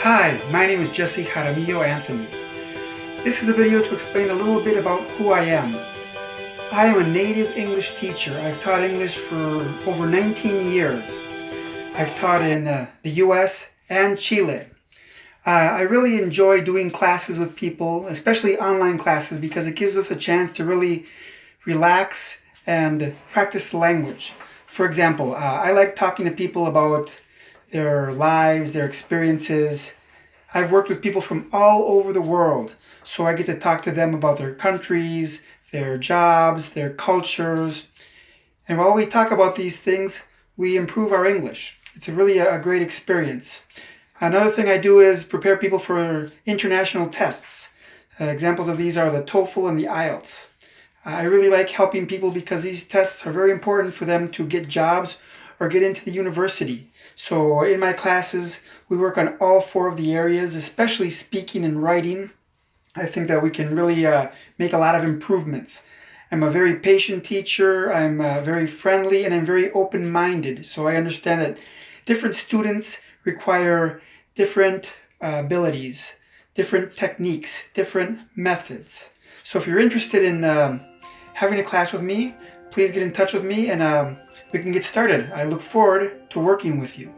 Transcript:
Hi, my name is Jesse Jaramillo Anthony. This is a video to explain a little bit about who I am. I am a native English teacher. I've taught English for over 19 years. I've taught in the US and Chile. I really enjoy doing classes with people, especially online classes, because it gives us a chance to really relax and practice the language. For example, I like talking to people about their lives, their experiences. I've worked with people from all over the world, so I get to talk to them about their countries, their jobs, their cultures. And while we talk about these things, we improve our English. It's really a great experience. Another thing I do is prepare people for international tests. Examples of these are the TOEFL and the IELTS. I really like helping people because these tests are very important for them to get jobs or get into the university. So in my classes, we work on all four of the areas, especially speaking and writing. I think that we can really make a lot of improvements. I'm a very patient teacher, I'm very friendly, and I'm very open-minded. So I understand that different students require different abilities, different techniques, different methods. So if you're interested in having a class with me, please get in touch with me and we can get started. I look forward to working with you.